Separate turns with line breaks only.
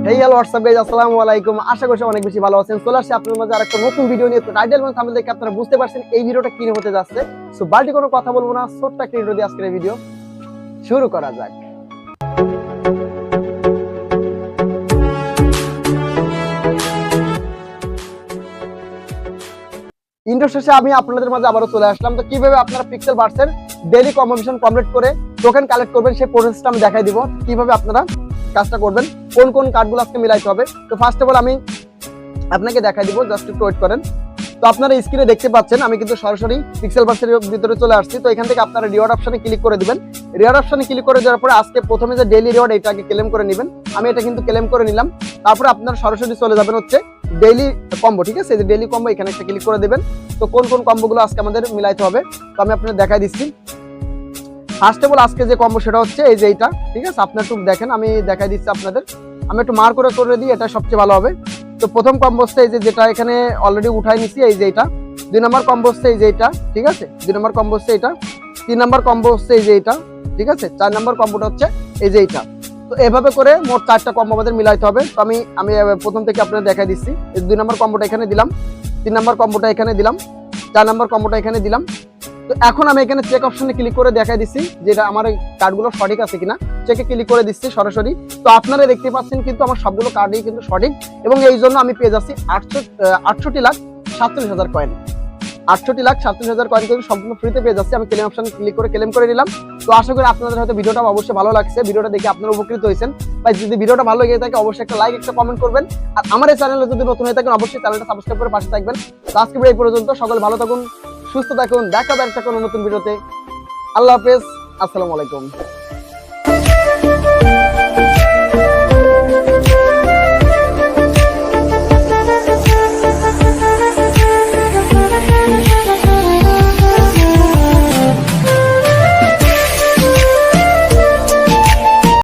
Hey hello WhatsApp guys, আসসালামু আলাইকুম। আশা করি অনেক বেশি ভালো আছেন। চলে আসছে আপনাদের মাঝে আরেকটা নতুন ভিডিও নিয়ে। তো টাইটেল এবং থাম্বনেল দেখে আপনারা বুঝতে পারছেন এই ভিডিওটা কি হতে যাচ্ছে। সো বালতি কোনো কথা বলবো না, ছোট্ট একটা ইন্ট্রো দিয়ে আজকের এই ভিডিও শুরু করা যাক। ইন্ট্রো শেষে আমি আপনাদের মাঝে আবারও চলে আসলাম। তো কিভাবে আপনারা পিক্সেল বার্ডসের ডেইলি কম্বিনেশন কমপ্লিট করে টোকেন কালেক্ট করবেন সেই প্রসেসটা আমি দেখাই দিব। কিভাবে আপনারা কাজটা করবেন, কোন কোন কার্ডগুলো আজকে মিলাইতে হবে। তো ফার্স্ট অফ অল আমি আপনাকে দেখাই দিব, জাস্ট একটু ওয়েট করেন। তো আপনারা স্ক্রিনে দেখতে পাচ্ছেন আমি কিন্তু সরাসরি পিক্সেল বার্ডসের ভিতরে চলে আসছি। তো এখান থেকে আপনারা রিওয়ার্ড অপশনে ক্লিক করে দিবেন। রিওয়ার্ড অপশনে ক্লিক করে দেওয়ার পরে আজকে প্রথমে যে ডেইলি রিওয়ার্ড এটাকে ক্লেম করে নেবেন। আমি এটা কিন্তু ক্লেম করে নিলাম। তারপরে আপনারা সরাসরি চলে যাবেন হচ্ছে ডেইলি কম্বো, ঠিক আছে? এই যে ডেইলি কম্বো এখানে একটা ক্লিক করে দিবেন। তো কোন কোন কম্বোগুলো আজকে আমাদের মিলাইতে হবে তো আমি আপনাদের দেখাই দিচ্ছি। ফার্স্ট অফ অল আজকে যে কম্বো সেটা হচ্ছে এই যে এইটা, ঠিক আছে? আপনারা একটু দেখেন, আমি দেখাই দিচ্ছি আপনাদের। আমি একটু মার্ক করে দিই, এটা সবচেয়ে ভালো হবে। তো প্রথম কম্বো হচ্ছে এই যে যেটা এখানে অলরেডি উঠাই নিছি, এই যে এইটা। 2 নম্বর কম্বো হচ্ছে এই যে এইটা, ঠিক আছে? 2 নম্বর কম্বো হচ্ছে এটা। 3 নম্বর কম্বো হচ্ছে এই যে এইটা, ঠিক আছে? 4 নম্বর কম্বোটা হচ্ছে এই যে এইটা। তো এভাবে করে মোট 4টা কম্বো আমাদের মিলাইতে হবে। তো আমি প্রথম থেকে আপনাদের দেখাই দিচ্ছি। 2 নম্বর কম্বোটা এখানে দিলাম, 3 নম্বর কম্বোটা এখানে দিলাম, 4 নম্বর কম্বোটা এখানে দিলাম। তো এখন আমি এখানে চেক অপশনে ক্লিক করে দেখাই দিচ্ছি যেটা আমার কার্ডগুলো সঠিক আছে কিনা। চেকে ক্লিক করে দিচ্ছি সরাসরি। তো আপনারা দেখতে পাচ্ছেন কিন্তু আমার সবগুলো কার্ডই কিন্তু সঠিক, এবং এই জন্য আমি পেয়ে যাচ্ছি 68,47,000 কয়েন। 68,47,000 কয়েন কিন্তু সম্পূর্ণ ফ্রিতে পেয়ে যাচ্ছি। আমি ক্লেম অপশনে ক্লিক করে ক্লেম করে নিলাম। তো আশা করি আপনাদের হয়তো ভিডিওটা অবশ্যই ভালো লাগছে। ভিডিওটা দেখে আপনারা উপকৃত হয়েছেন। ভাই যদি ভিডিওটা ভালো লেগে থাকে অবশ্যই একটা লাইক, একটা কমেন্ট করবেন। আর আমার এই চ্যানেলে যদি নতুন হয়ে থাকেন অবশ্যই চ্যানেলটা সাবস্ক্রাইব করে পাশে থাকবেন। তো আজকে এই পর্যন্ত, সকলে ভালো থাকুন, সুস্থ থাকুন। দেখা হবে একটা কোনো নতুন ভিডিওতে। আল্লাহ হাফেজ, আসসালামু আলাইকুম।